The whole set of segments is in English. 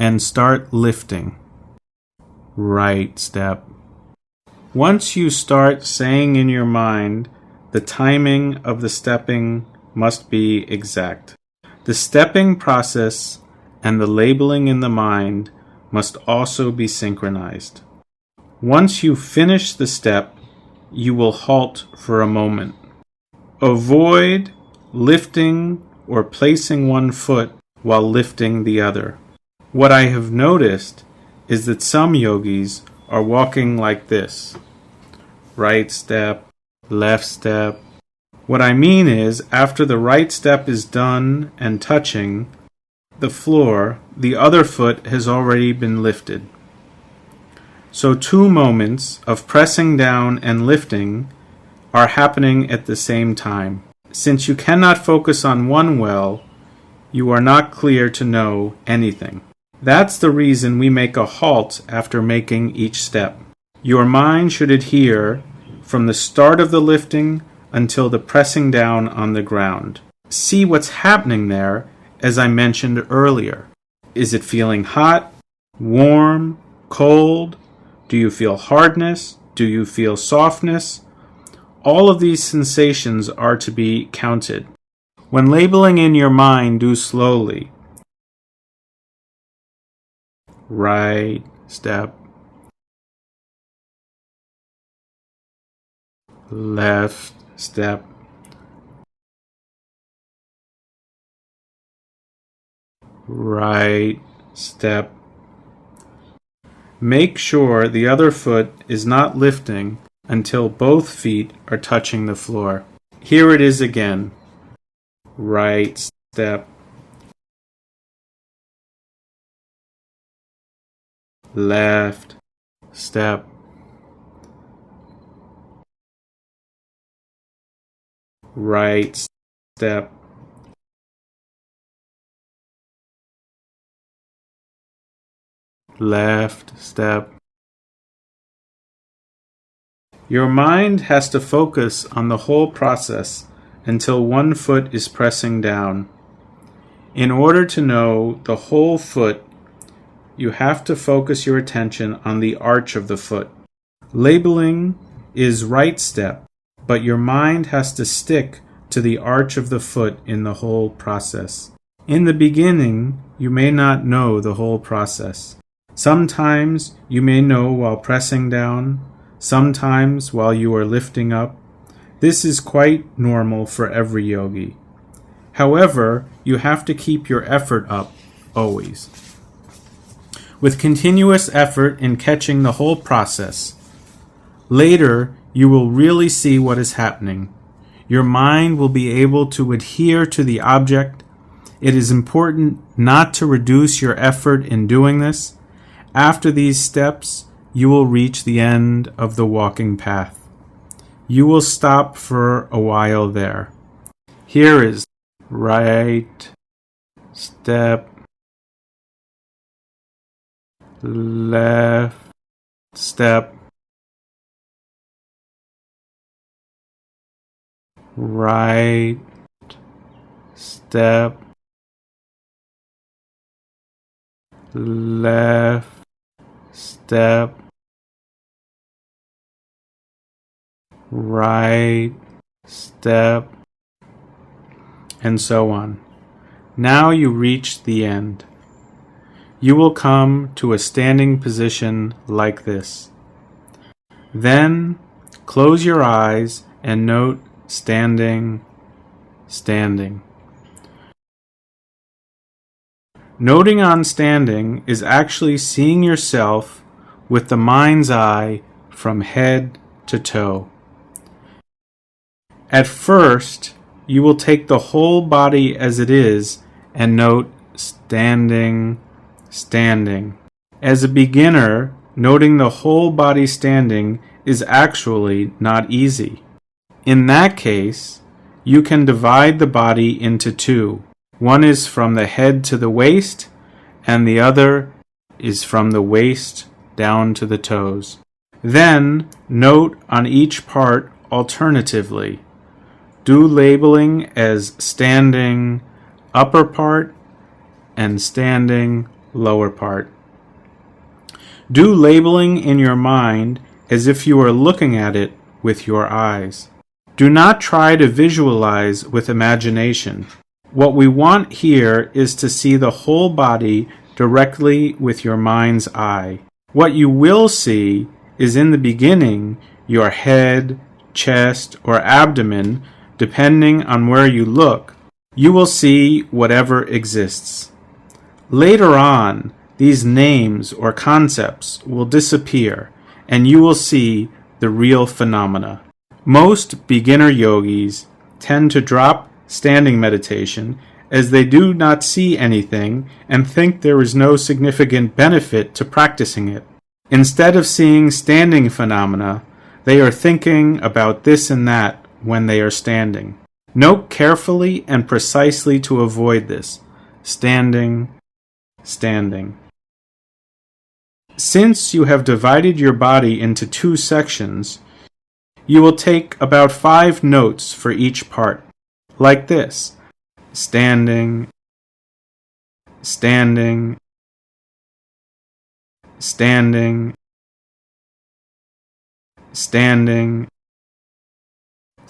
and start lifting. Right step. Once you start saying in your mind, the timing of the stepping must be exact. The stepping process and the labeling in the mind must also be synchronized. Once you finish the step, you will halt for a moment. Avoid lifting or placing one foot while lifting the other. What I have noticed is that some yogis are walking like this. Right step, left step. What I mean is, after the right step is done and touching the floor, the other foot has already been lifted. So 2 moments of pressing down and lifting are happening at the same time. Since you cannot focus on one well, you are not clear to know anything. That's the reason we make a halt after making each step. Your mind should adhere from the start of the lifting until the pressing down on the ground. See what's happening there, as I mentioned earlier. Is it feeling hot, warm, cold? Do you feel hardness? Do you feel softness? All of these sensations are to be counted. When labeling in your mind, do slowly. Right step. Left step. Right step. Make sure the other foot is not lifting until both feet are touching the floor. Here it is again. Right step. Left step. Right step. Left step. Your mind has to focus on the whole process until one foot is pressing down. In order to know the whole foot, you have to focus your attention on the arch of the foot. Labeling is right step, but your mind has to stick to the arch of the foot in the whole process. In the beginning, you may not know the whole process. Sometimes you may know while pressing down, sometimes while you are lifting up. This is quite normal for every yogi. However, you have to keep your effort up, always. With continuous effort in catching the whole process. Later, you will really see what is happening. Your mind will be able to adhere to the object. It is important not to reduce your effort in doing this. After these steps, you will reach the end of the walking path. You will stop for a while there. Here is right step, left step, right step, left step, right step, and so on. Now you reach the end. You will come to a standing position like this. Then close your eyes and note standing, standing. Noting on standing is actually seeing yourself with the mind's eye from head to toe. At first, you will take the whole body as it is and note standing, standing. As a beginner, noting the whole body standing is actually not easy. In that case, you can divide the body into 2. One is from the head to the waist, and the other is from the waist down to the toes. Then, note on each part alternatively. Do labeling as standing upper part and standing lower part. Do labeling in your mind as if you are looking at it with your eyes. Do not try to visualize with imagination. What we want here is to see the whole body directly with your mind's eye. What you will see is in the beginning your head, chest, or abdomen, depending on where you look. You will see whatever exists. Later on, these names or concepts will disappear, and you will see the real phenomena. Most beginner yogis tend to drop standing meditation as they do not see anything and think there is no significant benefit to practicing it. Instead of seeing standing phenomena, they are thinking about this and that when they are standing. Note carefully and precisely to avoid this. Standing, standing. Since you have divided your body into 2 sections, you will take about 5 notes for each part, like this: standing, standing, standing, standing,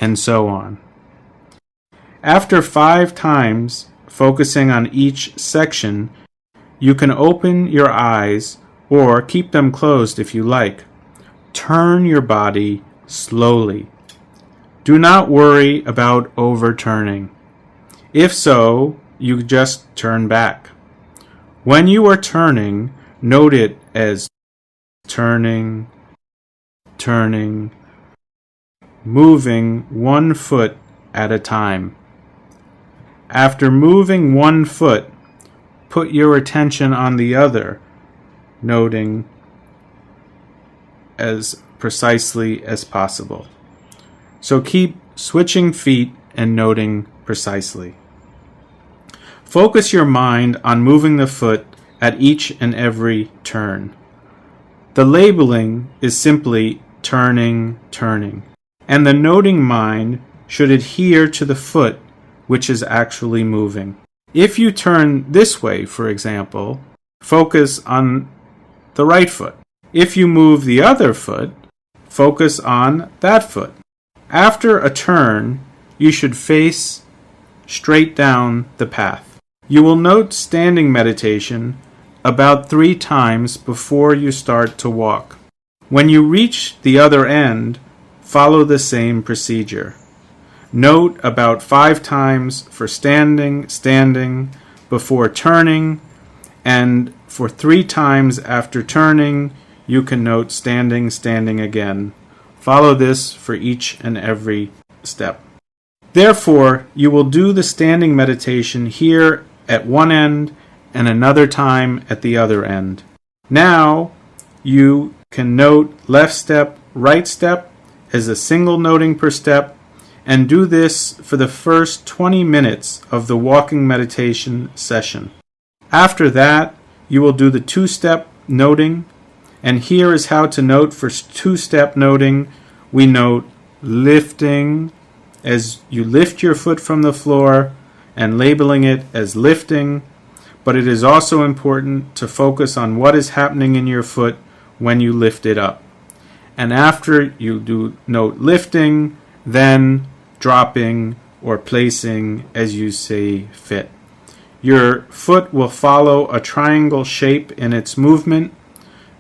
and so on. After 5 times focusing on each section, you can open your eyes or keep them closed if you like. Turn your body slowly. Do not worry about overturning. If so, you just turn back. When you are turning, note it as turning, turning, moving 1 foot at a time. After moving 1 foot, put your attention on the other, noting as precisely as possible. So keep switching feet and noting precisely. Focus your mind on moving the foot at each and every turn. The labeling is simply turning, turning, and the noting mind should adhere to the foot which is actually moving. If you turn this way, for example, focus on the right foot. If you move the other foot, focus on that foot. After a turn, you should face straight down the path. You will note standing meditation about 3 times before you start to walk. When you reach the other end, follow the same procedure. Note about 5 times for standing, standing, before turning, and for 3 times after turning, you can note standing, standing again. Follow this for each and every step. Therefore, you will do the standing meditation here at one end and another time at the other end. Now, you can note left step, right step as a single noting per step, and do this for the first 20 minutes of the walking meditation session. After that, you will do the 2-step noting, and here is how to note for 2-step noting. We note lifting as you lift your foot from the floor and labeling it as lifting, but it is also important to focus on what is happening in your foot when you lift it up. And after you do note lifting, then dropping or placing as you see fit. Your foot will follow a triangle shape in its movement.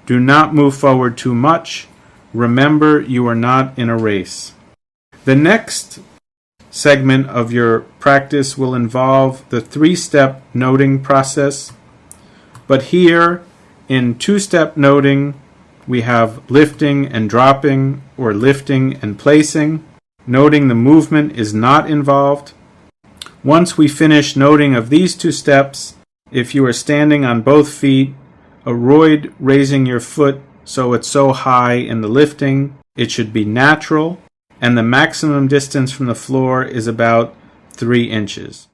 Do not move forward too much. Remember, you are not in a race. The next segment of your practice will involve the 3-step noting process. But here, in 2-step noting, we have lifting and dropping, or lifting and placing. Noting the movement is not involved. Once we finish noting of these 2 steps, if you are standing on both feet, avoid raising your foot so it's so high in the lifting. It should be natural, and the maximum distance from the floor is about 3 inches.